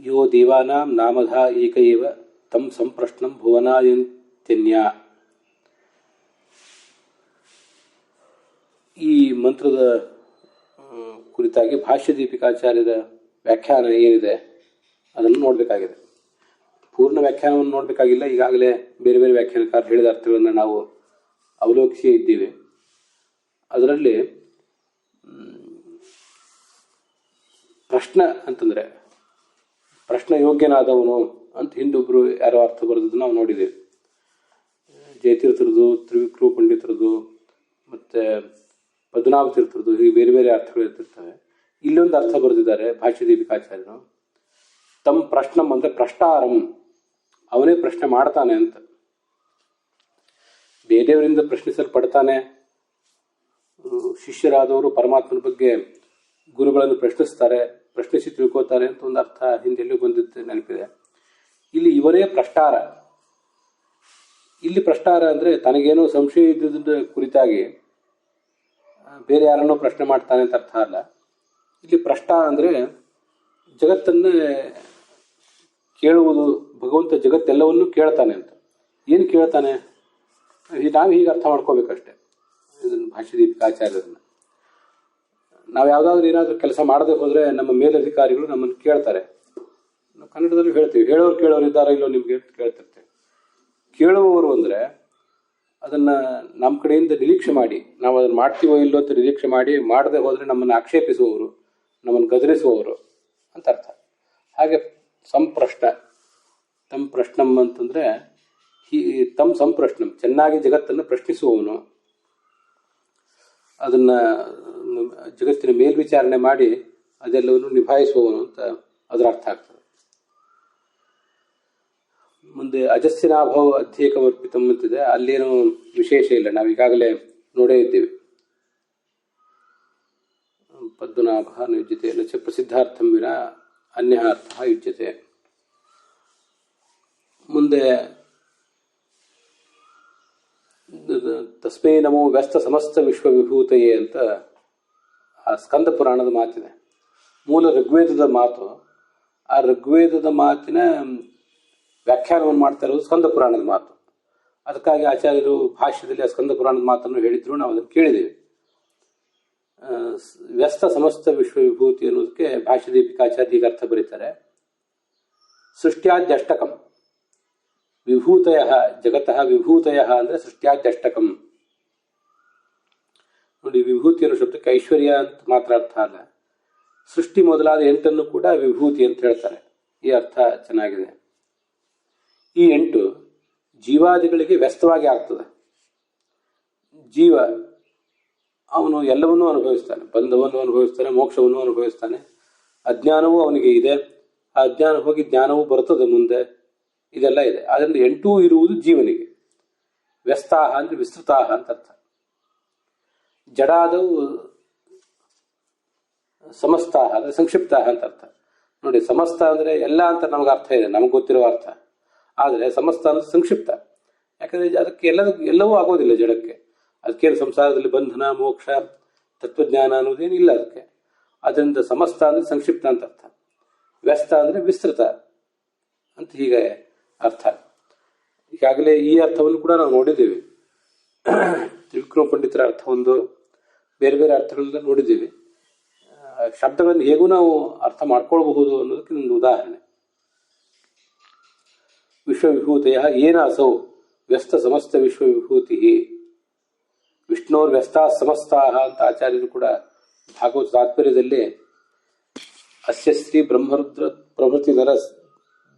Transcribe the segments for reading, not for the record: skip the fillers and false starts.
ಯೋ ದೇವಾನಾಂ ನಾಮಧ ಏಕ ಏವ ತಂ ಸಂಪ್ರಶ್ನಂ ಭುವನಾಯಂತ್ಯನ್ಯ. ಈ ಮಂತ್ರದ ಕುರಿತಾಗಿ ಭಾಷ್ಯ ದೀಪಿಕಾಚಾರ್ಯರ ವ್ಯಾಖ್ಯಾನ ಏನಿದೆ ಅದನ್ನು ನೋಡಬೇಕಾಗಿದೆ. ಪೂರ್ಣ ವ್ಯಾಖ್ಯಾನವನ್ನು ನೋಡಬೇಕಾಗಿಲ್ಲ, ಈಗಾಗಲೇ ಬೇರೆ ಬೇರೆ ವ್ಯಾಖ್ಯಾನಕಾರ ಹೇಳಿದ ಅರ್ಥಗಳನ್ನು ನಾವು ಅವಲೋಕಿಸಿ ಇದ್ದೀವಿ. ಅದರಲ್ಲಿ ಪ್ರಶ್ನ ಅಂತಂದರೆ ಪ್ರಶ್ನ ಯೋಗ್ಯನಾದವನು ಅಂತ ಹಿಂದೊಬ್ಬರು ಯಾರೋ ಅರ್ಥ ಬರೆದದ್ದು ನಾವು ನೋಡಿದ್ದೇವೆ. ಜಯತೀರ್ಥರದು, ತ್ರಿವಿಕ್ರೂ ಪಂಡಿತರದು ಮತ್ತು ಪದ್ಮನಾಭ ತೀರ್ಥರದು, ಹೀಗೆ ಬೇರೆ ಬೇರೆ ಅರ್ಥಗಳು ಇರ್ತಿರ್ತವೆ. ಇಲ್ಲೊಂದು ಅರ್ಥ ಬರೆದಿದ್ದಾರೆ ಭಾಷ್ಯ ದೀಪಿಕಾಚಾರ್ಯರು. ತಮ್ಮ ಪ್ರಶ್ನಂ ಅಂದರೆ ಪ್ರಶ್ನಾರಂ, ಅವನೇ ಪ್ರಶ್ನೆ ಮಾಡ್ತಾನೆ ಅಂತ. ಬೇರೆಯವರಿಂದ ಪ್ರಶ್ನಿಸಲ್ಪಡ್ತಾನೆ. ಶಿಷ್ಯರಾದವರು ಪರಮಾತ್ಮನ ಬಗ್ಗೆ ಗುರುಗಳನ್ನು ಪ್ರಶ್ನಿಸ್ತಾರೆ, ಪ್ರಶ್ನಿಸಿ ತಿಳ್ಕೋತಾರೆ ಅಂತ ಒಂದು ಅರ್ಥ ಹಿಂದೆಲ್ಲೂ ಬಂದಿದ್ದು ನೆನಪಿದೆ. ಇಲ್ಲಿ ಇವರೇ ಪ್ರಶ್ನಾರ. ಇಲ್ಲಿ ಪ್ರಶ್ನಾರ ಅಂದರೆ ತನಗೇನೋ ಸಂಶಯ ಇದ್ದುದರ ಕುರಿತಾಗಿ ಬೇರೆ ಯಾರನ್ನೋ ಪ್ರಶ್ನೆ ಮಾಡ್ತಾನೆ ಅಂತ ಅರ್ಥ ಅಲ್ಲ. ಇಲ್ಲಿ ಪ್ರಶ್ನ ಅಂದರೆ ಜಗತ್ತನ್ನೇ ಕೇಳುವುದು. ಭಗವಂತ ಜಗತ್ತೆಲ್ಲವನ್ನೂ ಕೇಳ್ತಾನೆ ಅಂತ. ಏನು ಕೇಳ್ತಾನೆ ನಾವು ಹೀಗೆ ಅರ್ಥ ಮಾಡ್ಕೋಬೇಕಷ್ಟೆ ಇದನ್ನು ಭಾಷ್ಯ ದೀಪಿಕಾಚಾರ್ಯರನ್ನು. ನಾವು ಯಾವುದಾದ್ರೂ ಏನಾದರೂ ಕೆಲಸ ಮಾಡದೆ ಹೋದರೆ ನಮ್ಮ ಮೇಲಧಿಕಾರಿಗಳು ನಮ್ಮನ್ನು ಕೇಳ್ತಾರೆ. ನಾವು ಕನ್ನಡದಲ್ಲೂ ಹೇಳ್ತೀವಿ, ಕೇಳೋರು ಇದ್ದಾರೋ ಇಲ್ಲೋ ನಿಮ್ಗೆ ಕೇಳ್ತಿರ್ತೇವೆ. ಕೇಳುವವರು ಅಂದರೆ ಅದನ್ನು ನಮ್ಮ ಕಡೆಯಿಂದ ನಿರೀಕ್ಷೆ ಮಾಡಿ, ನಾವು ಅದನ್ನು ಮಾಡ್ತೀವೋ ಇಲ್ಲೋ ಅಂತ ನಿರೀಕ್ಷೆ ಮಾಡಿ, ಮಾಡದೆ ಹೋದರೆ ನಮ್ಮನ್ನು ಆಕ್ಷೇಪಿಸುವವರು, ನಮ್ಮನ್ನು ಗದರಿಸುವವರು ಅಂತ ಅರ್ಥ. ಹಾಗೆ ಸಂಪ್ರಶ್ನ, ತಮ್ಮ ಪ್ರಶ್ನಂ ಅಂತಂದರೆ ತಮ್ಮ ಸಂಪ್ರಶ್ನಂ, ಚೆನ್ನಾಗಿ ಜಗತ್ತನ್ನು ಪ್ರಶ್ನಿಸುವವನು, ಅದನ್ನು ಜಗತ್ತಿನ ಮೇಲ್ವಿಚಾರಣೆ ಮಾಡಿ ಅದೆಲ್ಲವನ್ನು ನಿಭಾಯಿಸುವವನು ಅಂತ ಅದರ ಅರ್ಥ ಆಗ್ತದೆ. ಮುಂದೆ ಅಜಸ್ಸಿನಾಭವ ಅಧ್ಯೇಕಮರ್ಪಿತಂ ಅಂತಿದೆ. ಅಲ್ಲೇನು ವಿಶೇಷ ಇಲ್ಲ, ನಾವು ಈಗಾಗಲೇ ನೋಡೇ ಇದ್ದೀವಿ. ಪದ್ಮನಾಭ ಯುಜ್ಯತೆ ನಚ ಪ್ರಸಿದ್ಧಾರ್ಥಂ ವಿನ ಅನ್ಯ ಅರ್ಥ ಯುಜ್ಯತೆ. ಮುಂದೆ ತಸ್ಮೈ ನಮೋ ವ್ಯಸ್ತ ಸಮಸ್ತ ವಿಶ್ವವಿಭೂತಯೇ ಅಂತ ಆ ಸ್ಕಂದ ಪುರಾಣದ ಮಾತಿದೆ. ಮೂಲ ಋಗ್ವೇದದ ಮಾತು. ಆ ಋಗ್ವೇದದ ಮಾತಿನ ವ್ಯಾಖ್ಯಾನವನ್ನು ಮಾಡ್ತಾ ಇರೋದು ಸ್ಕಂದ ಪುರಾಣದ ಮಾತು. ಅದಕ್ಕಾಗಿ ಆಚಾರ್ಯರು ಭಾಷ್ಯದಲ್ಲಿ ಆ ಸ್ಕಂದ ಪುರಾಣದ ಮಾತನ್ನು ಹೇಳಿದ್ರು, ನಾವು ಅದನ್ನು ಕೇಳಿದ್ದೇವೆ. ವ್ಯಸ್ತ ಸಮಸ್ತ ವಿಶ್ವವಿಭೂತಿ ಅನ್ನೋದಕ್ಕೆ ಭಾಷ್ಯ ದೀಪಿಕಾಚಾರ್ಯ ಹೀಗೆ ಅರ್ಥ ಬರೀತಾರೆ. ಸೃಷ್ಟ್ಯಾದ್ಯಷ್ಟಕಂ ವಿಭೂತಯ ಜಗತಃ ವಿಭೂತಯ ಅಂದರೆ ಸೃಷ್ಟ್ಯಾದ್ಯಷ್ಟಕಂ. ನೋಡಿ, ವಿಭೂತಿ ಅನ್ನೋ ಶಬ್ದಕ್ಕೆ ಐಶ್ವರ್ಯ ಅಂತ ಮಾತ್ರ ಅರ್ಥ ಅಲ್ಲ, ಸೃಷ್ಟಿ ಮೊದಲಾದ 8 ಕೂಡ ವಿಭೂತಿ ಅಂತ ಹೇಳ್ತಾರೆ. ಈ ಅರ್ಥ ಚೆನ್ನಾಗಿದೆ. ಈ 8 ಜೀವಾದಿಗಳಿಗೆ ವ್ಯಸ್ತವಾಗಿ ಆಗ್ತದೆ. ಜೀವ ಅವನು ಎಲ್ಲವನ್ನೂ ಅನುಭವಿಸ್ತಾನೆ, ಬಂಧವನ್ನು ಅನುಭವಿಸ್ತಾನೆ, ಮೋಕ್ಷವನ್ನು ಅನುಭವಿಸ್ತಾನೆ. ಅಜ್ಞಾನವೂ ಅವನಿಗೆ ಇದೆ, ಆ ಅಜ್ಞಾನ ಹೋಗಿ ಜ್ಞಾನವೂ ಬರ್ತದೆ ಮುಂದೆ, ಇದೆಲ್ಲ ಇದೆ. ಅದರಿಂದ 8 ಇರುವುದು ಜೀವನಿಗೆ. ವ್ಯಸ್ತಾಹ ಅಂದರೆ ವಿಸ್ತೃತಾಹ ಅಂತ ಅರ್ಥ. ಜಡಾದವು ಸಮಸ್ತಾಹ ಅಂದರೆ ಸಂಕ್ಷಿಪ್ತಾಹ ಅಂತ ಅರ್ಥ. ನೋಡಿ, ಸಮಸ್ತ ಅಂದರೆ ಎಲ್ಲ ಅಂತ ನಮಗೆ ಅರ್ಥ ಇದೆ, ನಮಗೆ ಗೊತ್ತಿರೋ ಅರ್ಥ. ಆದರೆ ಸಮಸ್ತ ಅಂದರೆ ಸಂಕ್ಷಿಪ್ತ. ಯಾಕಂದರೆ ಅದಕ್ಕೆ ಎಲ್ಲವೂ ಆಗೋದಿಲ್ಲ ಜಡಕ್ಕೆ. ಅದಕ್ಕೇನು ಸಂಸಾರದಲ್ಲಿ ಬಂಧನ ಮೋಕ್ಷ ತತ್ವಜ್ಞಾನ ಅನ್ನೋದೇನಿಲ್ಲ ಅದಕ್ಕೆ. ಅದರಿಂದ ಸಮಸ್ತ ಅಂದರೆ ಸಂಕ್ಷಿಪ್ತ ಅಂತ ಅರ್ಥ. ವ್ಯಸ್ತ ಅಂದರೆ ವಿಸ್ತೃತ ಅಂತ ಹೀಗೆ ಅರ್ಥ. ಈಗಾಗಲೇ ಈ ಅರ್ಥವನ್ನು ಕೂಡ ನಾವು ನೋಡಿದ್ದೇವೆ. ತ್ರಿವಿಕ್ರಮ ಪಂಡಿತರ ಅರ್ಥ ಒಂದು, ಬೇರೆ ಬೇರೆ ಅರ್ಥಗಳನ್ನ ನೋಡಿದ್ದೀವಿ. ಶಬ್ದಗಳನ್ನು ಹೇಗೂ ನಾವು ಅರ್ಥ ಮಾಡ್ಕೊಳ್ಬಹುದು ಅನ್ನೋದಕ್ಕೆ ಒಂದು ಉದಾಹರಣೆ. ವಿಶ್ವವಿಭೂತಯ ಏನ ಅಸೌ ವ್ಯಸ್ತ ಸಮಸ್ತ ವಿಶ್ವವಿಭೂತಿ ವಿಷ್ಣೋರ್ ವ್ಯಸ್ತಾ ಸಮಸ್ತಾಹ ಅಂತ ಆಚಾರ್ಯರು ಕೂಡ ಭಾಗವತ ತಾತ್ಪರ್ಯದಲ್ಲಿ ಅಸ್ಯ ಶ್ರೀ ಬ್ರಹ್ಮರುದ್ರ ಪ್ರಭೃತಿ ನರ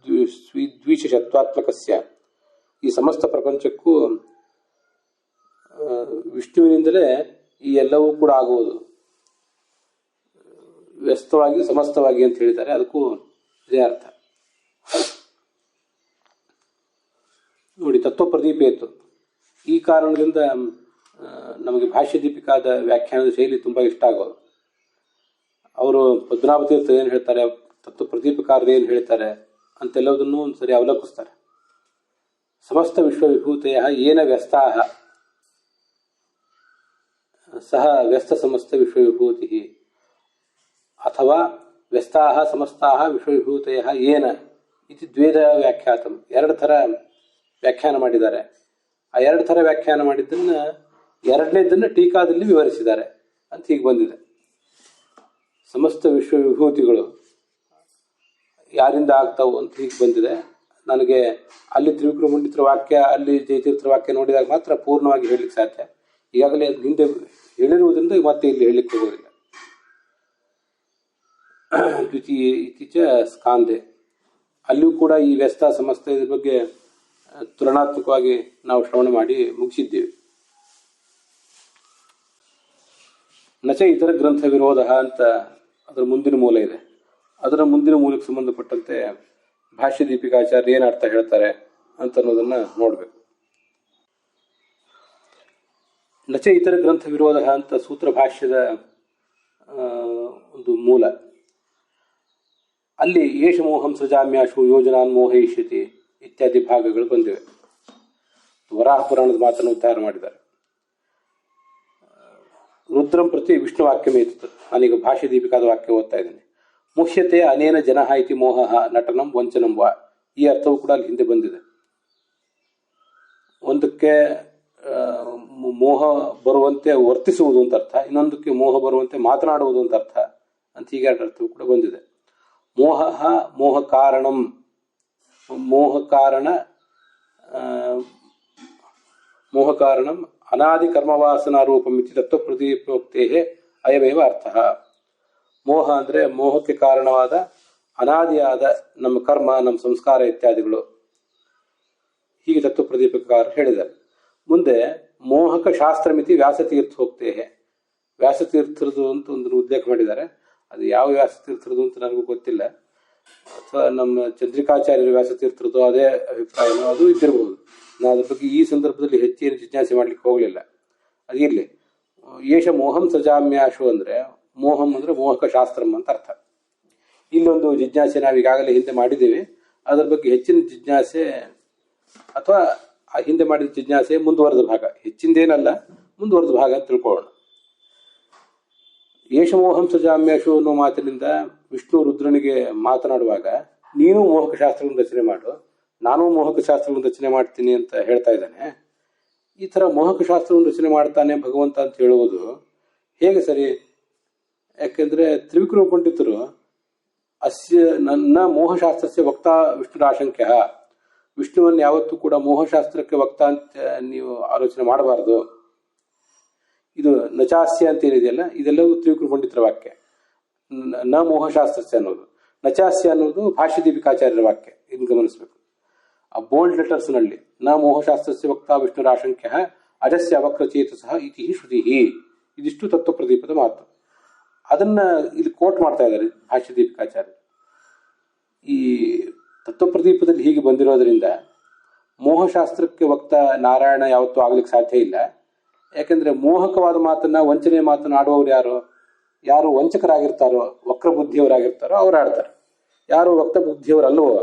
ದ್ವಿಶತತ್ವಾತ್ಮಕಸ್ಯ, ಈ ಸಮಸ್ತ ಪ್ರಪಂಚಕ್ಕೂ ವಿಷ್ಣುವಿನಿಂದಲೇ ಈ ಎಲ್ಲವೂ ಕೂಡ ಆಗುವುದು. ವ್ಯಸ್ತವಾಗಿ ಸಮಸ್ತವಾಗಿ ಅಂತ ಹೇಳಿದ್ದಾರೆ, ಅದಕ್ಕೂ ಇದೇ ಅರ್ಥ. ನೋಡಿ, ತತ್ವ ಪ್ರದೀಪೇತು. ಈ ಕಾರಣದಿಂದ ನಮಗೆ ಭಾಷ್ಯ ದೀಪಿಕಾದ ವ್ಯಾಖ್ಯಾನದ ಶೈಲಿ ತುಂಬ ಇಷ್ಟ ಆಗೋದು. ಅವರು ಪದ್ಮನಾಭ ತೀರ್ಥ ಏನು ಹೇಳ್ತಾರೆ, ತತ್ವ ಪ್ರದೀಪಕಾರದ ಏನು ಹೇಳ್ತಾರೆ ಅಂತೆಲ್ಲದನ್ನೂ ಒಂದು ಸರಿ ಅವಲೋಕಿಸ್ತಾರೆ. ಸಮಸ್ತ ವಿಶ್ವವಿಭೂತಯ ಏನ ವ್ಯಸ್ತಾಹ ಸಹ ವ್ಯಸ್ತ ಸಮಸ್ತ ವಿಶ್ವವಿಭೂತಿ ಅಥವಾ ವ್ಯಸ್ತಾಹ ಸಮಸ್ತಾಹ ವಿಶ್ವವಿಭೂತಯ ಏನ ಇತಿ ದ್ವೇದ ವ್ಯಾಖ್ಯಾತಂ, ಎರಡು ಥರ ವ್ಯಾಖ್ಯಾನ ಮಾಡಿದ್ದಾರೆ. ಆ ಎರಡು ಥರ ವ್ಯಾಖ್ಯಾನ ಮಾಡಿದ್ದನ್ನ ಎರಡನೇದನ್ನು ಟೀಕಾದಲ್ಲಿ ವಿವರಿಸಿದ್ದಾರೆ ಅಂತ ಹೀಗೆ ಬಂದಿದೆ. ಸಮಸ್ತ ವಿಶ್ವವಿಭೂತಿಗಳು ಯಾರಿಂದ ಆಗ್ತಾವು ಅಂತ ಹೀಗೆ ಬಂದಿದೆ. ನನಗೆ ಅಲ್ಲಿ ತ್ರಿವಿಕ್ರಮ ಪಂಡಿತರ ವಾಕ್ಯ, ಅಲ್ಲಿ ಜಯತೀರ್ಥರ ವಾಕ್ಯ ನೋಡಿದಾಗ ಮಾತ್ರ ಪೂರ್ಣವಾಗಿ ಹೇಳಲಿಕ್ಕೆ ಸಾಧ್ಯ. ಈಗಾಗಲೇ ಹಿಂದೆ ಹೇಳಿರುವುದರಿಂದ ಮತ್ತೆ ಇಲ್ಲಿ ಹೇಳಲಿಕ್ಕೆ ಹೋಗೋದಿಲ್ಲ. ದ್ವಿತೀಯ ಇತ್ತೀಚ ಸ್ಕಾಂದೆ ಅಲ್ಲಿಯೂ ಕೂಡ ಈ ವ್ಯಸ್ತ ಸಮಸ್ತ ಇದ್ರ ಬಗ್ಗೆ ತುಲನಾತ್ಮಕವಾಗಿ ನಾವು ಶ್ರವಣ ಮಾಡಿ ಮುಗಿಸಿದ್ದೇವೆ. ನಚ ಇತರ ಗ್ರಂಥ ವಿರೋಧ ಅಂತ ಅದರ ಮುಂದಿನ ಮೂಲ ಇದೆ. ಅದರ ಮುಂದಿನ ಮೂಲಕ್ಕೆ ಸಂಬಂಧಪಟ್ಟಂತೆ ಭಾಷ್ಯ ದೀಪಿಕಾಚಾರ್ಯ ಏನು ಅರ್ಥ ಹೇಳ್ತಾರೆ ಅಂತ ಅನ್ನೋದನ್ನ ನೋಡಬೇಕು. ನಚ ಇತರ ಗ್ರಂಥ ವಿರೋಧ ಅಂತ ಸೂತ್ರ ಭಾಷ್ಯದ ಒಂದು ಮೂಲ. ಅಲ್ಲಿ ಏಷ ಮೋಹಂ ಸೃಜಾಮ್ಯಾಶು ಯೋಜನಾನ್ ಮೋಹಯಿಷ್ಯತಿ ಇತ್ಯಾದಿ ಭಾಗಗಳು ಬಂದಿವೆ. ವರಾಹ ಪುರಾಣದ ಮಾತನ್ನು ಉದ್ಧಾರ ಮಾಡಿದ್ದಾರೆ. ರುದ್ರಂ ಪ್ರತಿ ವಿಷ್ಣು ವಾಕ್ಯಮೇತತ್. ನಾನೀಗ ಭಾಷ್ಯ ದೀಪಿಕಾದ ವಾಕ್ಯ ಓದ್ತಾ ಇದ್ದೇನೆ. ಮುಹ್ಯತೆ ಅನೇನ ಜನಃ ಇತಿ ಮೋಹ ನಟನಂ ವಂಚನಂ ವಾ. ಈ ಅರ್ಥವು ಕೂಡ ಅಲ್ಲಿ ಹಿಂದೆ ಬಂದಿದೆ. ಒಂದಕ್ಕೆ ಮೋಹ ಬರುವಂತೆ ವರ್ತಿಸುವುದು ಅಂತ ಅರ್ಥ, ಇನ್ನೊಂದಕ್ಕೆ ಮೋಹ ಬರುವಂತೆ ಮಾತನಾಡುವುದು ಅಂತ ಅರ್ಥ ಅಂತ ಹೀಗೆ ಅರ್ಥವು ಕೂಡ ಬಂದಿದೆ. ಮೋಹ ಮೋಹ ಕಾರಣಂ, ಮೋಹ ಕಾರಣಂ ಅನಾದಿ ಕರ್ಮವಾಸನಾ ರೂಪಂ ಇತಿ ತತ್ವಪ್ರದೀಪೋಕ್ತೇ ಅಯಮೇವ ಅರ್ಥ. ಮೋಹ ಅಂದ್ರೆ ಮೋಹಕ್ಕೆ ಕಾರಣವಾದ ಅನಾದಿಯಾದ ನಮ್ಮ ಕರ್ಮ, ನಮ್ಮ ಸಂಸ್ಕಾರ ಇತ್ಯಾದಿಗಳು. ಹೀಗೆ ತತ್ವಪ್ರದೀಪಕಾರ ಹೇಳಿದ್ದಾರೆ. ಮುಂದೆ ಮೋಹಕ ಶಾಸ್ತ್ರಮಿತಿ ವ್ಯಾಸತೀರ್ಥೋಕ್ತೇ. ವ್ಯಾಸತೀರ್ಥರದು ಅಂತ ಒಂದು ಉಲ್ಲೇಖ ಮಾಡಿದ್ದಾರೆ. ಅದು ಯಾವ ವ್ಯಾಸತೀರ್ಥರದು ಅಂತ ನನಗೂ ಗೊತ್ತಿಲ್ಲ. ಅಥವಾ ನಮ್ಮ ಚಂದ್ರಿಕಾಚಾರ್ಯರು ವ್ಯಾಸತೀರ್ಥರದು ಅದೇ ಅಭಿಪ್ರಾಯನೋ ಅದು ಇದ್ದಿರಬಹುದು. ನಾನು ಅದ್ರ ಬಗ್ಗೆ ಈ ಸಂದರ್ಭದಲ್ಲಿ ಹೆಚ್ಚೇನು ಜಿಜ್ಞಾಸೆ ಮಾಡ್ಲಿಕ್ಕೆ ಹೋಗಲಿಲ್ಲ. ಅದಿರಲಿ. ಏಷ ಮೋಹಂ ಸಜಾಮ್ಯಾಶು ಅಂದ್ರೆ ಮೋಹಂ ಅಂದ್ರೆ ಮೋಹಕ ಶಾಸ್ತ್ರಂ ಅಂತ ಅರ್ಥ. ಇಲ್ಲೊಂದು ಜಿಜ್ಞಾಸೆ ನಾವು ಈಗಾಗಲೇ ಹಿಂದೆ ಮಾಡಿದ್ದೀವಿ. ಅದರ ಬಗ್ಗೆ ಹೆಚ್ಚಿನ ಜಿಜ್ಞಾಸೆ ಅಥವಾ ಆ ಹಿಂದೆ ಮಾಡಿದ ಜಿಜ್ಞಾಸೆ ಮುಂದುವರೆದ ಭಾಗ, ಹೆಚ್ಚಿಂದೇನಲ್ಲ ಮುಂದುವರೆದ ಭಾಗ ಅಂತ ತಿಳ್ಕೊಳ್ಳೋಣ. ಏಷ ಮೋಹಂ ಸಜಾಮ್ಯಾಶು ಅನ್ನೋ ಮಾತಿನಿಂದ ವಿಷ್ಣು ರುದ್ರನಿಗೆ ಮಾತನಾಡುವಾಗ ನೀನು ಮೋಹಕ ಶಾಸ್ತ್ರಗಳನ್ನು ರಚನೆ ಮಾಡು, ನಾನು ಮೋಹಕ ಶಾಸ್ತ್ರಗಳನ್ನು ರಚನೆ ಮಾಡ್ತೀನಿ ಅಂತ ಹೇಳ್ತಾ ಇದ್ದಾನೆ. ಈ ಥರ ಮೋಹಕ ಶಾಸ್ತ್ರವನ್ನು ರಚನೆ ಮಾಡ್ತಾನೆ ಭಗವಂತ ಅಂತ ಹೇಳುವುದು ಹೇಗೆ ಸರಿ? ಯಾಕೆಂದ್ರೆ ತ್ರಿವಿಕ್ರಮ ಪಂಡಿತರು ಅಸ್ಯ ನನ್ನ ಮೋಹಶಾಸ್ತ್ರಸ್ಯ ವಕ್ತಾ ವಿಷ್ಣುರಾಶಂಕ್ಯ, ವಿಷ್ಣುವನ್ನು ಯಾವತ್ತೂ ಕೂಡ ಮೋಹಶಾಸ್ತ್ರಕ್ಕೆ ವಕ್ತಾ ಅಂತ ನೀವು ಆಲೋಚನೆ ಮಾಡಬಾರ್ದು. ಇದು ನಚಾಸ್ಯ ಅಂತ ಏನಿದೆಯಲ್ಲ, ಇದೆಲ್ಲವೂ ತ್ರಿವಿಕ್ರಮ ಪಂಡಿತರ ವಾಕ್ಯ. ನ ಮೋಹಶಾಸ್ತ್ರಸ್ಯ ಅನ್ನೋದು, ನಚಾಸ್ಯ ಅನ್ನೋದು ಭಾಷ್ಯ ದೀಪಿಕಾಚಾರ್ಯರ ವಾಕ್ಯ. ಇದನ್ನು ಗಮನಿಸಬೇಕು. ಆ ಬೋಲ್ಡ್ ಲೆಟರ್ಸ್ ನಲ್ಲಿ ನ ಮೋಹಶಾಸ್ತ್ರಸ್ಯ ವಕ್ತಾ ವಿಷ್ಣುರಾಶಂಕ್ಯ ಅಜಸ್ಯ ಅವಕ್ರಚೇತಸಃ ಇತಿ ಶ್ರುತಿ. ಇದಿಷ್ಟು ತತ್ವಪ್ರದೀಪದ ಮಾತು. ಅದನ್ನ ಇಲ್ಲಿ ಕೋಟ್ ಮಾಡ್ತಾ ಇದ್ದಾರೆ ಭಾಷ್ಯ ದೀಪಿಕಾಚಾರ್ಯ. ಈ ತತ್ವಪ್ರದೀಪದಲ್ಲಿ ಹೀಗೆ ಬಂದಿರೋದ್ರಿಂದ ಮೋಹಶಾಸ್ತ್ರಕ್ಕೆ ವಕ್ತ ನಾರಾಯಣ ಯಾವತ್ತೂ ಆಗ್ಲಿಕ್ಕೆ ಸಾಧ್ಯ ಇಲ್ಲ. ಯಾಕಂದ್ರೆ ಮೋಹಕವಾದ ಮಾತನ್ನ, ವಂಚನೆಯ ಮಾತನ್ನ ಆಡುವವರು ಯಾರು ವಂಚಕರಾಗಿರ್ತಾರೋ, ವಕ್ರ ಬುದ್ಧಿಯವರಾಗಿರ್ತಾರೋ ಅವ್ರು ಆಡ್ತಾರೆ. ಯಾರು ವಕ್ತ ಬುದ್ಧಿಯವರಲ್ಲವೋ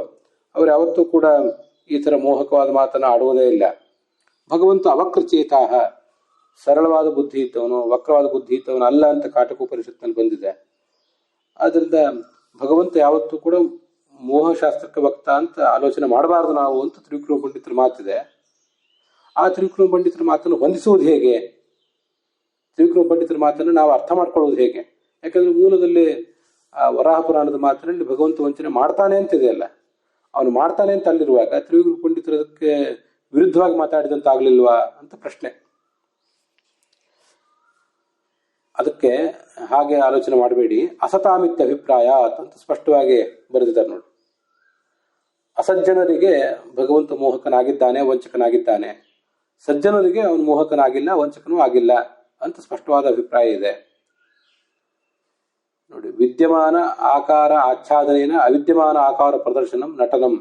ಅವ್ರು ಯಾವತ್ತೂ ಕೂಡ ಈ ತರ ಮೋಹಕವಾದ ಮಾತನ್ನ ಆಡುವುದೇ ಇಲ್ಲ. ಭಗವಂತ ಅವಕ್ರಚೇತಾಹ, ಸರಳವಾದ ಬುದ್ಧಿ ಇದ್ದವನು, ವಕ್ರವಾದ ಬುದ್ಧಿ ಇದ್ದವನು ಅಲ್ಲ ಅಂತ ಕಾಟಕೋಪನಿಷತ್ನಲ್ಲಿ ಬಂದಿದೆ. ಆದ್ರಿಂದ ಭಗವಂತ ಯಾವತ್ತೂ ಕೂಡ ಮೋಹಶಾಸ್ತ್ರಕ್ಕೆ ವಕ್ತ ಅಂತ ಆಲೋಚನೆ ಮಾಡಬಾರದು ನಾವು ಅಂತ ತ್ರಿವಿಕ್ರಮ ಪಂಡಿತರ ಮಾತಿದೆ. ಆ ತ್ರಿವಿಕ್ರಮ ಪಂಡಿತರ ಮಾತನ್ನು ಹೊಂದಿಸುವುದು ಹೇಗೆ? ತ್ರಿವಿಕ್ರಮ ಪಂಡಿತರ ಮಾತನ್ನು ನಾವು ಅರ್ಥ ಮಾಡ್ಕೊಳ್ಳೋದು ಹೇಗೆ? ಯಾಕಂದ್ರೆ ಮೂಲದಲ್ಲಿ ಆ ವರಾಹ ಪುರಾಣದ ಮಾತಿನಲ್ಲಿ ಭಗವಂತ ವಂಚನೆ ಮಾಡ್ತಾನೆ ಅಂತಿದೆಯಲ್ಲ, ಅವನು ಮಾಡ್ತಾನೆ ಅಂತ ಅಲ್ಲಿರುವಾಗ ತ್ರಿವಿಕ್ರಮ ಪಂಡಿತರದಕ್ಕೆ ವಿರುದ್ಧವಾಗಿ ಮಾತಾಡಿದಂತ ಆಗ್ಲಿಲ್ವಾ ಅಂತ ಪ್ರಶ್ನೆ. ಅದಕ್ಕೆ ಹಾಗೆ ಆಲೋಚನೆ ಮಾಡಬೇಡಿ, ಅಸತಾಮಿತ್ಯ ಅಭಿಪ್ರಾಯ ಅಂತ ಸ್ಪಷ್ಟವಾಗಿ ಬರೆದಿದ್ದಾರೆ ನೋಡಿ. ಅಸಜ್ಜನರಿಗೆ ಭಗವಂತ ಮೋಹಕನಾಗಿದ್ದಾನೆ, ವಂಚಕನಾಗಿದ್ದಾನೆ. ಸಜ್ಜನರಿಗೆ ಅವನು ಮೋಹಕನಾಗಿಲ್ಲ, ವಂಚಕನೂ ಆಗಿಲ್ಲ ಅಂತ ಸ್ಪಷ್ಟವಾದ ಅಭಿಪ್ರಾಯ ಇದೆ ನೋಡಿ. ವಿದ್ಯಮಾನ ಆಕಾರ ಆಚ್ಛಾದನೇನ ಅವಿದ್ಯಮಾನ ಆಕಾರ ಪ್ರದರ್ಶನಂ ನಟನಂ.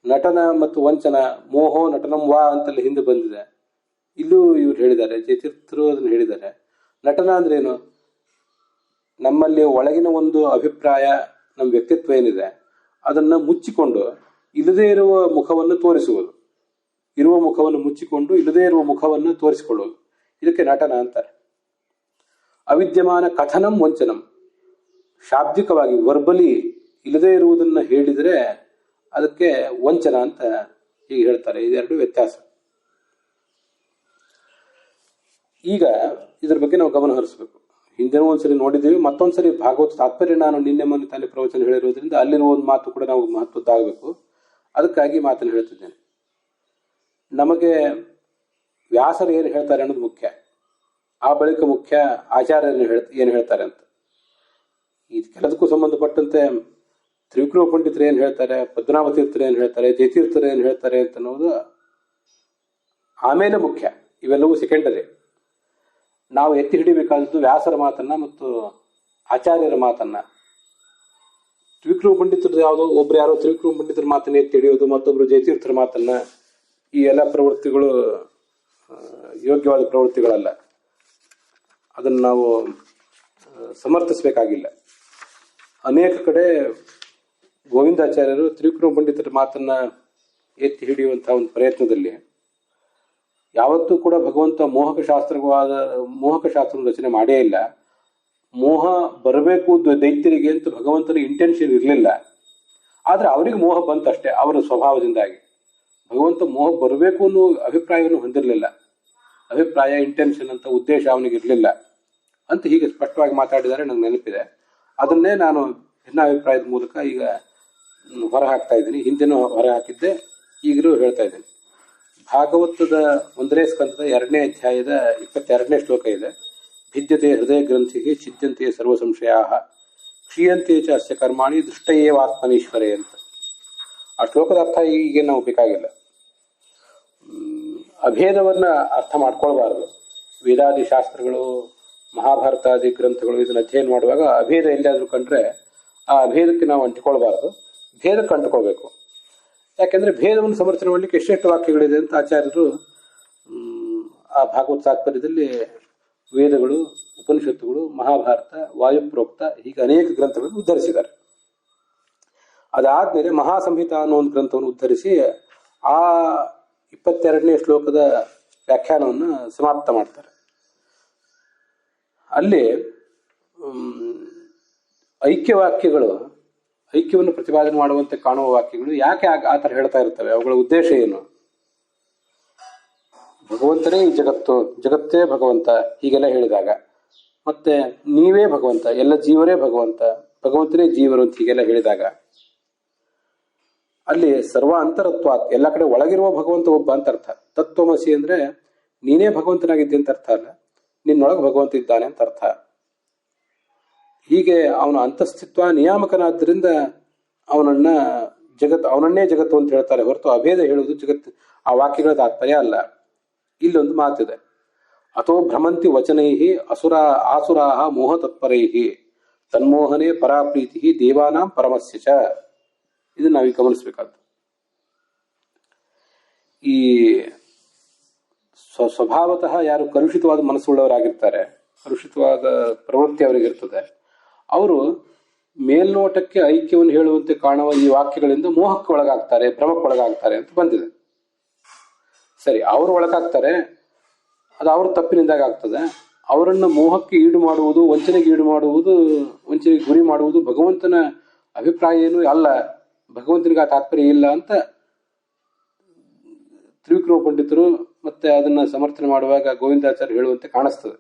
ನಟನ ಮತ್ತು ವಂಚನ ಮೋಹೋ ನಟನಂ ವಾ ಅಂತಲ್ಲಿ ಹಿಂದೆ ಬಂದಿದೆ. ಇಲ್ಲೂ ಇವ್ರು ಹೇಳಿದ್ದಾರೆ, ಜಯತೀರ್ಥರು ಅದನ್ನು ಹೇಳಿದ್ದಾರೆ. ನಟನ ಅಂದ್ರೇನು? ನಮ್ಮಲ್ಲಿ ಒಳಗಿನ ಒಂದು ಅಭಿಪ್ರಾಯ, ನಮ್ಮ ವ್ಯಕ್ತಿತ್ವ ಏನಿದೆ ಅದನ್ನ ಮುಚ್ಚಿಕೊಂಡು ಇಲ್ಲದೇ ಇರುವ ಮುಖವನ್ನು ತೋರಿಸುವುದು. ಇರುವ ಮುಖವನ್ನು ಮುಚ್ಚಿಕೊಂಡು ಇಲ್ಲದೇ ಇರುವ ಮುಖವನ್ನು ತೋರಿಸಿಕೊಳ್ಳುವುದು, ಇದಕ್ಕೆ ನಟನ ಅಂತಾರೆ. ಅವಿದ್ಯಮಾನ ಕಥನಂ ವಂಚನಂ. ಶಾಬ್ದಿಕವಾಗಿ ವರ್ಬಲಿ ಇಲ್ಲದೇ ಇರುವುದನ್ನು ಹೇಳಿದರೆ ಅದಕ್ಕೆ ವಂಚನ ಅಂತ ಹೀಗೆ ಹೇಳ್ತಾರೆ. ಇದೆರಡು ವ್ಯತ್ಯಾಸ. ಈಗ ಇದ್ರ ಬಗ್ಗೆ ನಾವು ಗಮನ ಹರಿಸಬೇಕು. ಹಿಂದಿನ ಒಂದ್ಸರಿ ನೋಡಿದ್ದೀವಿ, ಮತ್ತೊಂದ್ಸರಿ ಭಾಗವತ ತಾತ್ಪರ್ಯ ನಾನು ನಿನ್ನೆ ಮೊನ್ನೆ ತಾನೇ ಪ್ರವಚನ ಹೇಳಿರೋದ್ರಿಂದ ಅಲ್ಲಿರುವ ಒಂದು ಮಾತು ಕೂಡ ನಾವು ಮಹತ್ವದ್ದಾಗಬೇಕು. ಅದಕ್ಕಾಗಿ ಮಾತನ್ನು ಹೇಳ್ತಿದ್ದೇನೆ. ನಮಗೆ ವ್ಯಾಸರು ಏನು ಹೇಳ್ತಾರೆ ಅನ್ನೋದು ಮುಖ್ಯ, ಆ ಬಳಿಕ ಮುಖ್ಯ ಆಚಾರ್ಯರು ಏನು ಹೇಳ್ತಾರೆ ಅಂತ. ಇದಕ್ಕೆಲ್ಲದಕ್ಕೂ ಸಂಬಂಧಪಟ್ಟಂತೆ ತ್ರಿವಿಕ್ರಮ ಪಂಡಿತರು ಏನು ಹೇಳ್ತಾರೆ, ಪದ್ಮನಾಭ ತೀರ್ಥರು ಏನು ಹೇಳ್ತಾರೆ, ಜಯತೀರ್ಥರು ಏನು ಹೇಳ್ತಾರೆ ಅಂತ ಅನ್ನೋದು ಆಮೇಲೆ ಮುಖ್ಯ. ಇವೆಲ್ಲವೂ ಸೆಕೆಂಡರಿ. ನಾವು ಎತ್ತಿ ಹಿಡಿಬೇಕಾದದ್ದು ವ್ಯಾಸರ ಮಾತನ್ನ ಮತ್ತು ಆಚಾರ್ಯರ ಮಾತನ್ನ. ತ್ರಿವಿಕ್ರಮ ಪಂಡಿತರು ಯಾವುದೋ ಒಬ್ರು ಯಾರೋ ತ್ರಿವಿಕ್ರಮ ಪಂಡಿತರ ಮಾತನ್ನ ಎತ್ತಿ ಹಿಡಿಯೋದು, ಮತ್ತೊಬ್ರು ಜಯತೀರ್ಥರ ಮಾತನ್ನ, ಈ ಎಲ್ಲ ಪ್ರವೃತ್ತಿಗಳು ಯೋಗ್ಯವಾದ ಪ್ರವೃತ್ತಿಗಳಲ್ಲ. ಅದನ್ನು ನಾವು ಸಮರ್ಥಿಸಬೇಕಾಗಿಲ್ಲ. ಅನೇಕ ಕಡೆ ಗೋವಿಂದಾಚಾರ್ಯರು ತ್ರಿವಿಕ್ರಮ ಪಂಡಿತರ ಮಾತನ್ನ ಎತ್ತಿ ಹಿಡಿಯುವಂತಹ ಒಂದು ಪ್ರಯತ್ನದಲ್ಲಿ ಯಾವತ್ತೂ ಕೂಡ ಭಗವಂತ ಮೋಹಕ ಶಾಸ್ತ್ರ ರಚನೆ ಮಾಡೇ ಇಲ್ಲ. ಮೋಹ ಬರಬೇಕು ದೈತ್ಯರಿಗೆ ಅಂತ ಭಗವಂತನ ಇಂಟೆನ್ಷನ್ ಇರಲಿಲ್ಲ. ಆದ್ರೆ ಅವರಿಗೆ ಮೋಹ ಬಂತಷ್ಟೇ, ಅವರ ಸ್ವಭಾವದಿಂದಾಗಿ. ಭಗವಂತ ಮೋಹ ಬರಬೇಕು ಅನ್ನೋ ಅಭಿಪ್ರಾಯವನ್ನು ಹೊಂದಿರಲಿಲ್ಲ. ಅಭಿಪ್ರಾಯ, ಇಂಟೆನ್ಷನ್ ಅಂತ ಉದ್ದೇಶ ಅವನಿಗೆ ಇರಲಿಲ್ಲ ಅಂತ ಹೀಗೆ ಸ್ಪಷ್ಟವಾಗಿ ಮಾತಾಡಿದರೆ ನಂಗೆ ನೆನಪಿದೆ. ಅದನ್ನೇ ನಾನು ಭಿನ್ನಾಭಿಪ್ರಾಯದ ಮೂಲಕ ಈಗ ಹೊರ ಹಾಕ್ತಾ ಇದ್ದೀನಿ. ಹಿಂದೆನೂ ಹೊರ ಹಾಕಿದ್ದೆ, ಈಗಲೂ ಹೇಳ್ತಾ ಇದ್ದೀನಿ. ಭಾಗವತದ 1ನೇ ಸ್ಕಂದದ 2ನೇ ಅಧ್ಯಾಯದ 22ನೇ ಶ್ಲೋಕ ಇದೆ. ಭಿದ್ಯತೆ ಹೃದಯ ಗ್ರಂಥಿ ಚಿದ್ಯಂತೆ ಸರ್ವ ಸಂಶಯಾ ಕ್ಷೀಯಂತೆ ಚ ಅಸ್ಯ ಕರ್ಮಾಣಿ ದೃಷ್ಟಯೇವಾತ್ಮನೀಶ್ವರೇ ಅಂತ. ಆ ಶ್ಲೋಕದ ಅರ್ಥ ಈಗ ನಾವು ಬೇಕಾಗಿಲ್ಲ. ಅಭೇದವನ್ನ ಅರ್ಥ ಮಾಡ್ಕೊಳ್ಬಾರ್ದು. ವೇದಾದಿ ಶಾಸ್ತ್ರಗಳು, ಮಹಾಭಾರತಾದಿ ಗ್ರಂಥಗಳು ಇದನ್ನ ಅಧ್ಯಯನ ಮಾಡುವಾಗ ಅಭೇದ ಎಲ್ಲಿಯಾದ್ರೂ ಕಂಡ್ರೆ ಆ ಅಭೇದಕ್ಕೆ ನಾವು ಅಂಟಿಕೊಳ್ಬಾರ್ದು, ಭೇದಕ್ಕೆ ಅಂಟಿಕೊಳ್ಬೇಕು. ಯಾಕೆಂದ್ರೆ ಭೇದವನ್ನು ಸಮರ್ಥನೆ ಮಾಡಲಿಕ್ಕೆ ಎಷ್ಟೆಷ್ಟು ವಾಕ್ಯಗಳಿದೆ ಅಂತ ಆಚಾರ್ಯರು ಆ ಭಾಗವತ ತಾತ್ಪರ್ಯದಲ್ಲಿ ವೇದಗಳು, ಉಪನಿಷತ್ತುಗಳು, ಮಹಾಭಾರತ, ವಾಯುಪ್ರೋಕ್ತ ಹೀಗೆ ಅನೇಕ ಗ್ರಂಥಗಳನ್ನು ಉದ್ಧರಿಸಿದ್ದಾರೆ. ಅದಾದ್ಮೇಲೆ ಮಹಾಸಂಹಿತ ಅನ್ನೋ ಒಂದು ಗ್ರಂಥವನ್ನು ಉದ್ಧರಿಸಿ ಆ 22ನೇ ಶ್ಲೋಕದ ವ್ಯಾಖ್ಯಾನವನ್ನು ಸಮಾಪ್ತ ಮಾಡ್ತಾರೆ. ಅಲ್ಲಿ ಐಕ್ಯವಾಕ್ಯಗಳು, ಐಕ್ಯವನ್ನು ಪ್ರತಿಪಾದನೆ ಮಾಡುವಂತೆ ಕಾಣುವ ವಾಕ್ಯಗಳು ಯಾಕೆ ಆ ಥರ ಹೇಳ್ತಾ ಇರ್ತವೆ, ಅವುಗಳ ಉದ್ದೇಶ ಏನು? ಭಗವಂತನೇ ಈ ಜಗತ್ತು, ಜಗತ್ತೇ ಭಗವಂತ ಹೀಗೆಲ್ಲ ಹೇಳಿದಾಗ, ಮತ್ತೆ ನೀವೇ ಭಗವಂತ, ಎಲ್ಲ ಜೀವರೇ ಭಗವಂತ, ಭಗವಂತನೇ ಜೀವರು ಅಂತ ಹೀಗೆಲ್ಲ ಹೇಳಿದಾಗ ಅಲ್ಲಿ ಸರ್ವ ಅಂತರತ್ವಾತ್, ಎಲ್ಲ ಕಡೆ ಒಳಗಿರುವ ಭಗವಂತ ಒಬ್ಬ ಅಂತ ಅರ್ಥ. ತತ್ವಮಸಿ ಅಂದ್ರೆ ನೀನೇ ಭಗವಂತನಾಗಿದ್ದೆ ಅಂತ ಅರ್ಥ ಅಲ್ಲ, ನಿನ್ನೊಳಗೆ ಭಗವಂತ ಇದ್ದಾನೆ ಅಂತ ಅರ್ಥ. ಹೀಗೆ ಅವನ ಅಂತಸ್ಥಿತ್ವ ನಿಯಾಮಕನಾದ್ದರಿಂದ ಅವನನ್ನೇ ಜಗತ್ತು ಅಂತ ಹೇಳ್ತಾರೆ ಹೊರತು ಅಭೇದ ಹೇಳುವುದು ಜಗತ್ತು ಆ ವಾಕ್ಯಗಳ ತಾತ್ಪರ್ಯ ಅಲ್ಲ. ಇಲ್ಲೊಂದು ಮಾತಿದೆ, ಅಥೋ ಭ್ರಮಂತಿ ವಚನೈಹಿ ಆಸುರಾಹ ಮೋಹ ತತ್ಪರೈಹಿ ತನ್ಮೋಹನೆ ಪರಾಪ್ರೀತಿ ದೇವಾನಾಂ ಪರಮಸ್ಯ ಚ. ಇದನ್ನ ನಾವೀಗ ಗಮನಿಸಬೇಕಾದ್ದು. ಈ ಸ್ವಭಾವತಃ ಯಾರು ಕಲುಷಿತವಾದ ಮನಸ್ಸುಳ್ಳವರಾಗಿರ್ತಾರೆ, ಕಲುಷಿತವಾದ ಪ್ರವೃತ್ತಿ ಅವರಿಗಿರ್ತದೆ, ಅವರು ಮೇಲ್ನೋಟಕ್ಕೆ ಐಕ್ಯವನ್ನು ಹೇಳುವಂತೆ ಕಾಣುವ ಈ ವಾಕ್ಯಗಳಿಂದ ಮೋಹಕ್ಕೆ ಒಳಗಾಗ್ತಾರೆ, ಭ್ರಮಕ್ಕೆ ಒಳಗಾಗ್ತಾರೆ ಅಂತ ಬಂದಿದೆ. ಸರಿ, ಅವರು ಒಳಗಾಗ್ತಾರೆ, ಅದು ಅವ್ರ ತಪ್ಪಿನಿಂದಾಗ ಆಗ್ತದೆ. ಅವರನ್ನು ಮೋಹಕ್ಕೆ ಈಡು ಮಾಡುವುದು, ವಂಚನೆಗೆ ಈಡು ಮಾಡುವುದು, ವಂಚನೆಗೆ ಗುರಿ ಮಾಡುವುದು ಭಗವಂತನ ಅಭಿಪ್ರಾಯ ಏನು ಅಲ್ಲ, ಭಗವಂತನಿಗೆ ಆ ತಾತ್ಪರ್ಯ ಇಲ್ಲ ಅಂತ ತ್ರಿವಿಕ್ರಮ ಪಂಡಿತರು ಮತ್ತೆ ಅದನ್ನ ಸಮರ್ಥನೆ ಮಾಡುವಾಗ ಗೋವಿಂದಾಚಾರ್ಯ ಹೇಳುವಂತೆ ಕಾಣಿಸ್ತದೆ.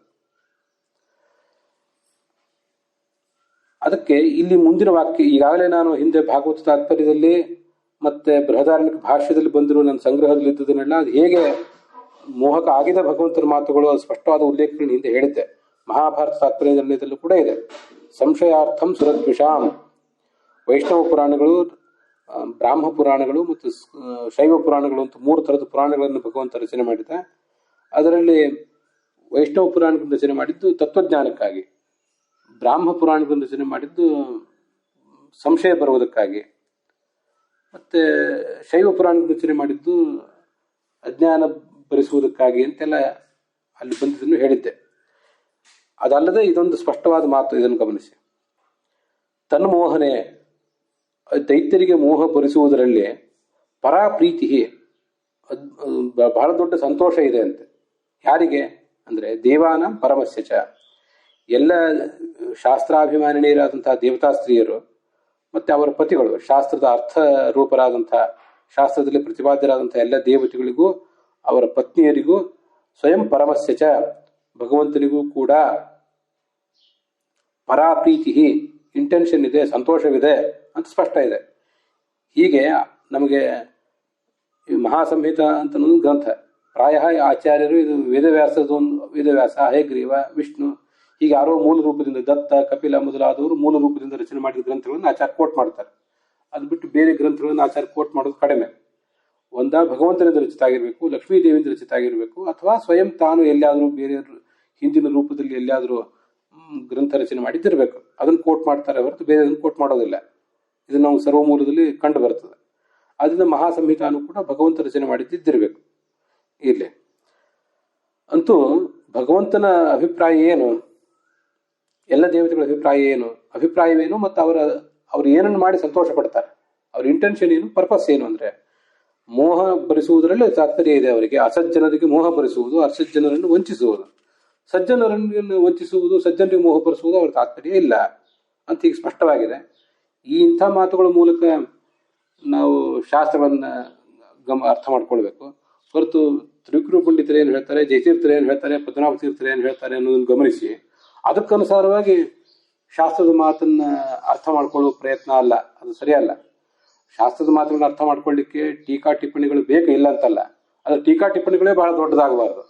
ಅದಕ್ಕೆ ಇಲ್ಲಿ ಮುಂದಿನ ವಾಕ್ಯ, ಈಗಾಗಲೇ ನಾನು ಹಿಂದೆ ಭಾಗವತ ತಾತ್ಪರ್ಯದಲ್ಲಿ ಮತ್ತೆ ಬೃಹದಾರಣ್ಯಕ ಭಾಷ್ಯದಲ್ಲಿ ಬಂದಿರುವ ನನ್ನ ಸಂಗ್ರಹದಲ್ಲಿ ಇದ್ದುದನ್ನೆಲ್ಲ ಅದು ಹೇಗೆ ಮೋಹಕ ಆಗಿದೆ ಭಗವಂತನ ಮಾತುಗಳು, ಅದು ಸ್ಪಷ್ಟವಾದ ಉಲ್ಲೇಖಗಳನ್ನು ಹಿಂದೆ ಹೇಳಿದ್ದೆ. ಮಹಾಭಾರತ ತಾತ್ಪರ್ಯ ನಿರ್ಣಯದಲ್ಲೂ ಕೂಡ ಇದೆ. ಸಂಶಯಾರ್ಥಂ ಸುರದ್ವಿಷಾಂ, ವೈಷ್ಣವ ಪುರಾಣಗಳು, ಬ್ರಾಹ್ಮ ಪುರಾಣಗಳು ಮತ್ತು ಶೈವ ಪುರಾಣಗಳು ಅಂತ 3 ಥರದ ಪುರಾಣಗಳನ್ನು ಭಗವಂತ ರಚನೆ ಮಾಡಿದ. ಅದರಲ್ಲಿ ವೈಷ್ಣವ ಪುರಾಣಗಳನ್ನು ರಚನೆ ಮಾಡಿದ್ದು ತತ್ವಜ್ಞಾನಕ್ಕಾಗಿ, ಬ್ರಾಹ್ಮ ಪುರಾಣಗಳನ್ನು ರಚನೆ ಮಾಡಿದ್ದು ಸಂಶಯ ಬರುವುದಕ್ಕಾಗಿ, ಮತ್ತೆ ಶೈವ ಪುರಾಣಗಳನ್ನು ರಚನೆ ಮಾಡಿದ್ದು ಅಜ್ಞಾನ ಭರಿಸುವುದಕ್ಕಾಗಿ ಅಂತೆಲ್ಲ ಅಲ್ಲಿ ಬಂದಿದ್ದನ್ನು ಹೇಳಿದ್ದೆ. ಅದಲ್ಲದೆ ಇದೊಂದು ಸ್ಪಷ್ಟವಾದ ಮಾತು, ಇದನ್ನು ಗಮನಿಸಿ. ತನ್ಮೋಹನೆ, ದೈತ್ಯರಿಗೆ ಮೋಹ ಭರಿಸುವುದರಲ್ಲಿ ಪರಾಪ್ರೀತಿ, ಬಹಳ ದೊಡ್ಡ ಸಂತೋಷ ಇದೆ ಅಂತೆ. ಯಾರಿಗೆ ಅಂದ್ರೆ ದೇವಾನ ಪರಮಸ್ಯ ಚ, ಎಲ್ಲ ಶಾಸ್ತ್ರಾಭಿಮಾನಿನಿಯರಾದಂತಹ ದೇವತಾ ಸ್ತ್ರೀಯರು ಮತ್ತು ಅವರ ಪತಿಗಳು, ಶಾಸ್ತ್ರದ ಅರ್ಥ ರೂಪರಾದಂತಹ, ಶಾಸ್ತ್ರದಲ್ಲಿ ಪ್ರತಿಪಾದ್ಯರಾದಂತಹ ಎಲ್ಲ ದೇವತೆಗಳಿಗೂ ಅವರ ಪತ್ನಿಯರಿಗೂ ಸ್ವಯಂ ಪರಮಸ್ಯ ಚ ಭಗವಂತನಿಗೂ ಕೂಡ ಪರಾಪ್ರೀತಿ, ಇಂಟೆನ್ಷನ್ ಇದೆ, ಸಂತೋಷವಿದೆ ಅಂತ ಸ್ಪಷ್ಟ ಇದೆ. ಹೀಗೆ ನಮಗೆ ಮಹಾಸಂಹಿತ ಅಂತ ಒಂದು ಗ್ರಂಥ, ಪ್ರಾಯ ಆಚಾರ್ಯರು ಇದು ವೇದವ್ಯಾಸ, ಹಯಗ್ರೀವ, ವಿಷ್ಣು, ಹೀಗೆ ಯಾರೋ ಮೂಲ ರೂಪದಿಂದ, ದತ್ತ, ಕಪಿಲ ಮೊದಲಾದವರು ಮೂಲ ರೂಪದಿಂದ ರಚನೆ ಮಾಡಿದ ಗ್ರಂಥಗಳನ್ನು ಆಚಾರ್ಯ ಕೋಟ್ ಮಾಡ್ತಾರೆ. ಅದು ಬಿಟ್ಟು ಬೇರೆ ಗ್ರಂಥಗಳನ್ನು ಆಚಾರ್ಯ ಕೋಟ್ ಮಾಡೋದು ಕಡಿಮೆ. ಒಂದ ಭಗವಂತನಿಂದ ರಚಿತ ಆಗಿರಬೇಕು, ಲಕ್ಷ್ಮೀ ದೇವಿಯಿಂದ ರಚಿತ ಆಗಿರಬೇಕು, ಅಥವಾ ಸ್ವಯಂ ತಾನು ಎಲ್ಲಿಯಾದರೂ ಬೇರೆ ಹಿಂದಿನ ರೂಪದಲ್ಲಿ ಎಲ್ಲಿಯಾದರೂ ಗ್ರಂಥ ರಚನೆ ಮಾಡಿದ್ದಿರಬೇಕು, ಅದನ್ನು ಕೋಟ್ ಮಾಡ್ತಾರೆ ಹೊರತು ಬೇರೆ ಅದನ್ನು ಕೋಟ್ ಮಾಡೋದಿಲ್ಲ. ಇದು ನಾವು ಸರ್ವಮೂಲದಲ್ಲಿ ಕಂಡು ಬರ್ತದೆ. ಅದರಿಂದ ಮಹಾಸಂಹಿತಾನು ಕೂಡ ಭಗವಂತ ರಚನೆ ಮಾಡಿದ್ದಿರಬೇಕು. ಇರಲಿ, ಅಂತೂ ಭಗವಂತನ ಅಭಿಪ್ರಾಯ ಏನು, ಎಲ್ಲ ದೇವತೆಗಳ ಅಭಿಪ್ರಾಯವೇನು ಮತ್ತು ಅವರು ಏನನ್ನು ಮಾಡಿ ಸಂತೋಷ ಪಡ್ತಾರೆ, ಅವ್ರ ಇಂಟೆನ್ಷನ್ ಏನು, ಪರ್ಪಸ್ ಏನು ಅಂದರೆ ಮೋಹ ಭರಿಸುವುದರಲ್ಲಿ ತಾತ್ಪರ್ಯ ಇದೆ ಅವರಿಗೆ. ಅಸಜ್ಜನರಿಗೆ ಮೋಹ ಭರಿಸುವುದು, ಅಸಜ್ಜನರನ್ನು ವಂಚಿಸುವುದು. ಸಜ್ಜನರನ್ನು ವಂಚಿಸುವುದು, ಸಜ್ಜನರಿಗೆ ಮೋಹ ಭರಿಸುವುದು ಅವ್ರ ತಾತ್ಪರ್ಯ ಇಲ್ಲ ಅಂತ ಈಗ ಸ್ಪಷ್ಟವಾಗಿದೆ. ಇಂಥ ಮಾತುಗಳ ಮೂಲಕ ನಾವು ಶಾಸ್ತ್ರವನ್ನು ಅರ್ಥ ಮಾಡ್ಕೊಳ್ಬೇಕು ಹೊರತು ತ್ರಿವಿಕ್ರಮ ಪಂಡಿತರು ಏನು ಹೇಳ್ತಾರೆ, ಜಯತೀರ್ಥರು ಏನು ಹೇಳ್ತಾರೆ, ಪದ್ಮನಾಭ ತೀರ್ಥರು ಏನು ಹೇಳ್ತಾರೆ ಅನ್ನೋದನ್ನು ಗಮನಿಸಿ ಅದಕ್ಕನುಸಾರವಾಗಿ ಶಾಸ್ತ್ರದ ಮಾತನ್ನ ಅರ್ಥ ಮಾಡ್ಕೊಳ್ಳುವ ಪ್ರಯತ್ನ ಅಲ್ಲ, ಅದು ಸರಿಯಲ್ಲ. ಶಾಸ್ತ್ರದ ಮಾತುಗಳನ್ನ ಅರ್ಥ ಮಾಡ್ಕೊಳ್ಳಿಕ್ಕೆ ಟೀಕಾ ಟಿಪ್ಪಣಿಗಳು ಬೇಕು, ಇಲ್ಲ ಅಂತಲ್ಲ. ಅದು ಟೀಕಾ ಟಿಪ್ಪಣಿಗಳೇ ಬಹಳ ದೊಡ್ಡದಾಗಬಾರ್ದು.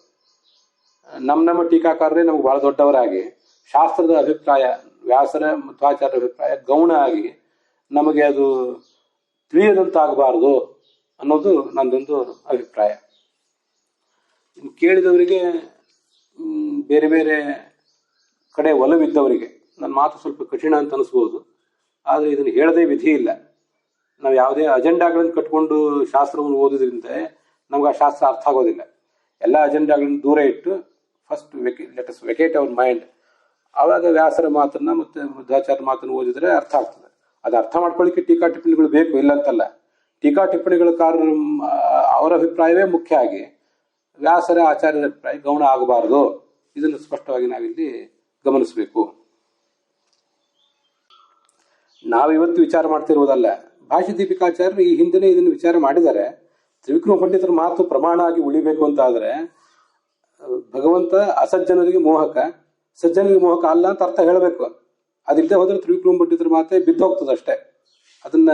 ನಮ್ಮ ಟೀಕಾಕಾರರೇ ನಮ್ಗೆ ಬಹಳ ದೊಡ್ಡವರಾಗಿ ಶಾಸ್ತ್ರದ ಅಭಿಪ್ರಾಯ, ವ್ಯಾಸರ ಮಧ್ವಾಚಾರ್ಯರ ಅಭಿಪ್ರಾಯ ಗೌಣ ಆಗಿ ನಮಗೆ ಅದು ತಿಳಿಯದಂತಾಗಬಾರ್ದು ಅನ್ನೋದು ನಂದೊಂದು ಅಭಿಪ್ರಾಯ. ಇನ್ನು ಕೇಳಿದವರಿಗೆ, ಬೇರೆ ಬೇರೆ ಕಡೆ ಒಲವಿದ್ದವರಿಗೆ ನನ್ನ ಮಾತು ಸ್ವಲ್ಪ ಕಠಿಣ ಅಂತ ಅನಿಸ್ಬೋದು. ಆದರೆ ಇದನ್ನು ಹೇಳದೇ ವಿಧಿ ಇಲ್ಲ. ನಾವು ಯಾವುದೇ ಅಜೆಂಡಾಗಳನ್ನು ಕಟ್ಕೊಂಡು ಶಾಸ್ತ್ರವನ್ನು ಓದೋದ್ರಿಂದ ನಮ್ಗೆ ಆ ಶಾಸ್ತ್ರ ಅರ್ಥ ಆಗೋದಿಲ್ಲ. ಎಲ್ಲ ಅಜೆಂಡಾಗಳನ್ನು ದೂರ ಇಟ್ಟು first let us vacate our mind. ಆವಾಗ ವ್ಯಾಸರ ಮಾತನ್ನ ಮತ್ತು ಮಧ್ವಾಚಾರ್ಯ ಮಾತನ್ನು ಓದಿದ್ರೆ ಅರ್ಥ ಆಗ್ತದೆ. ಅದು ಅರ್ಥ ಮಾಡ್ಕೊಳ್ಳಿಕ್ಕೆ ಟೀಕಾ ಟಿಪ್ಪಣಿಗಳು ಬೇಕು, ಇಲ್ಲ ಅಂತಲ್ಲ. ಟೀಕಾ ಟಿಪ್ಪಣಿಗಳ ಅವರ ಅಭಿಪ್ರಾಯವೇ ಮುಖ್ಯ ಆಗಿ ವ್ಯಾಸರ ಆಚಾರ್ಯರ ಅಭಿಪ್ರಾಯ ಗೌಣ ಆಗಬಾರದು. ಇದನ್ನು ಸ್ಪಷ್ಟವಾಗಿ ನಾವಿಲ್ಲಿ ಗಮನಿಸಬೇಕು. ನಾವಿವತ್ತು ವಿಚಾರ ಮಾಡ್ತಿರುವುದಲ್ಲ, ಭಾಷ್ಯ ದೀಪಿಕಾಚಾರ್ಯರು ಈ ಹಿಂದೆನೇ ಇದನ್ನು ವಿಚಾರ ಮಾಡಿದ್ದಾರೆ. ತ್ರಿವಿಕ್ರಮ ಪಂಡಿತರ ಮಾತು ಪ್ರಮಾಣ ಆಗಿ ಉಳಿಬೇಕು ಅಂತ ಆದ್ರೆ ಭಗವಂತ ಅಸಜ್ಜನರಿಗೆ ಮೋಹಕ, ಸಜ್ಜನರಿಗೆ ಮೋಹಕ ಅಲ್ಲ ಅಂತ ಅರ್ಥ ಹೇಳಬೇಕು. ಅದಿಲ್ಲದೆ ಹೋದ್ರೆ ತ್ರಿವಿಕ್ರಮ ಪಂಡಿತರ ಮಾತೆ ಬಿದ್ದು ಹೋಗ್ತದೆ ಅಷ್ಟೇ. ಅದನ್ನ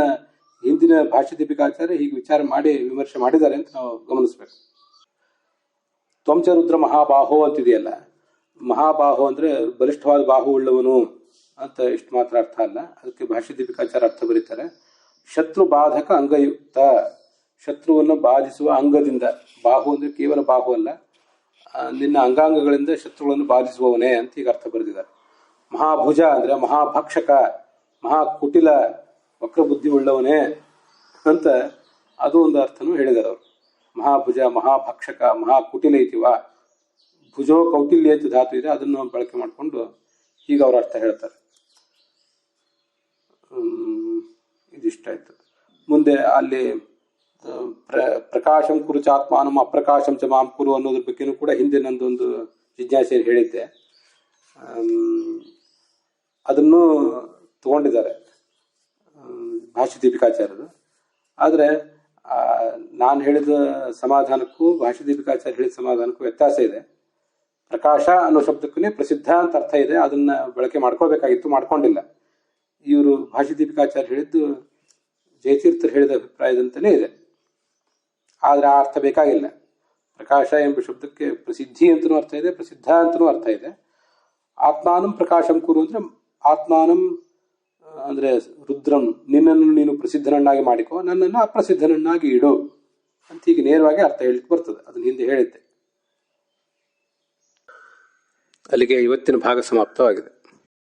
ಹಿಂದಿನ ಭಾಷ್ಯ ದೀಪಿಕಾಚಾರ್ಯ ಹೀಗೆ ವಿಚಾರ ಮಾಡಿ ವಿಮರ್ಶೆ ಮಾಡಿದ್ದಾರೆ ಅಂತ ನಾವು ಗಮನಿಸ್ಬೇಕು. ತ್ವಂಚ ರುದ್ರ ಮಹಾಬಾಹೋ ಅಂತಿದೆಯಲ್ಲ, ಮಹಾಬಾಹೋ ಅಂದ್ರೆ ಬಲಿಷ್ಠವಾದ ಬಾಹು ಉಳ್ಳವನು ಅಂತ ಇಷ್ಟು ಮಾತ್ರ ಅರ್ಥ ಅಲ್ಲ. ಅದಕ್ಕೆ ಭಾಷ್ಯ ದೀಪಿಕಾಚಾರ್ಯ ಅರ್ಥ ಬರೀತಾರೆ, ಶತ್ರು ಬಾಧಕ ಅಂಗಯುಕ್ತ, ಶತ್ರುವನ್ನು ಬಾಧಿಸುವ ಅಂಗದಿಂದ. ಬಾಹು ಅಂದ್ರೆ ಕೇವಲ ಬಾಹು ಅಲ್ಲ, ನಿನ್ನ ಅಂಗಾಂಗಗಳಿಂದ ಶತ್ರುಗಳನ್ನು ಬಾಧಿಸುವವನೇ ಅಂತ ಈಗ ಅರ್ಥ ಬರೆದಿದ್ದಾರೆ. ಮಹಾಭುಜ ಅಂದ್ರೆ ಮಹಾಭಕ್ಷಕ, ಮಹಾಕುಟಿಲ, ವಕ್ರಬುದ್ಧಿ ಉಳ್ಳವನೇ ಅಂತ ಅದು ಒಂದು ಅರ್ಥನೂ ಹೇಳಿದ್ದಾರೆ ಅವರು. ಮಹಾಭುಜ, ಮಹಾಭಕ್ಷಕ, ಮಹಾಕುಟಿಲ ಐತಿವ, ಭುಜೋ ಕೌಟಿಲ್ಯ ಅಂತ ಧಾತು ಇದೆ, ಅದನ್ನು ಬಳಕೆ ಮಾಡಿಕೊಂಡು ಈಗ ಅವ್ರ ಅರ್ಥ ಹೇಳ್ತಾರೆ. ಇದಿಷ್ಟಾಯ್ತು. ಮುಂದೆ ಅಲ್ಲಿ ಪ್ರಕಾಶಂ ಕುರು ಚಾತ್ಮಾನಂ ಅಪ್ರಕಾಶಂ ಚ ಮಾಂ ಕುರು ಅನ್ನೋದ್ರ ಬಗ್ಗೆನೂ ಕೂಡ ಹಿಂದೆ ನಂದೊಂದು ಜಿಜ್ಞಾಸೆಯನ್ನು ಹೇಳಿದ್ದೆ. ಅದನ್ನು ತಗೊಂಡಿದ್ದಾರೆ ಭಾಷ್ಯ ದೀಪಿಕಾಚಾರ್ಯರು. ಆದರೆ ನಾನು ಹೇಳಿದ ಸಮಾಧಾನಕ್ಕೂ ಭಾಷ್ಯ ದೀಪಿಕಾಚಾರ್ಯ ಹೇಳಿದ ಸಮಾಧಾನಕ್ಕೂ ವ್ಯತ್ಯಾಸ ಇದೆ. ಪ್ರಕಾಶ ಅನ್ನೋ ಶಬ್ದಕ್ಕೂ ಪ್ರಸಿದ್ಧ ಅಂತ ಅರ್ಥ ಇದೆ, ಅದನ್ನ ಬಳಕೆ ಮಾಡ್ಕೋಬೇಕಾಗಿತ್ತು, ಮಾಡ್ಕೊಂಡಿಲ್ಲ. ಇವರು ಭಾಷ್ಯ ದೀಪಿಕಾಚಾರ್ಯ ಹೇಳಿದ್ದು ಜಯತೀರ್ಥರು ಹೇಳಿದ ಅಭಿಪ್ರಾಯದಂತಲೇ ಇದೆ, ಆದ್ರೆ ಆ ಅರ್ಥ ಬೇಕಾಗಿಲ್ಲ. ಪ್ರಕಾಶ ಎಂಬ ಶಬ್ದಕ್ಕೆ ಪ್ರಸಿದ್ಧಿ ಅಂತನೂ ಅರ್ಥ ಇದೆ, ಪ್ರಸಿದ್ಧ ಅಂತನೂ ಅರ್ಥ ಇದೆ. ಆತ್ಮಾನಂ ಪ್ರಕಾಶಂ ಕುರು ಅಂದ್ರೆ ಆತ್ಮಾನಂ ಅಂದ್ರೆ ರುದ್ರಂ, ನಿನ್ನನ್ನು ನೀನು ಪ್ರಸಿದ್ಧನನ್ನಾಗಿ ಮಾಡಿಕೋ, ನನ್ನನ್ನು ಅಪ್ರಸಿದ್ಧನನ್ನಾಗಿ ಇಡು ಅಂತ ಹೀಗೆ ನೇರವಾಗಿ ಅರ್ಥ ಹೇಳಿಕ್ಕೆ ಬರ್ತದೆ. ಅದನ್ನ ಹಿಂದೆ ಹೇಳಿದ್ದೆ. ಅಲ್ಲಿಗೆ ಇವತ್ತಿನ ಭಾಗ ಸಮಾಪ್ತವಾಗಿದೆ.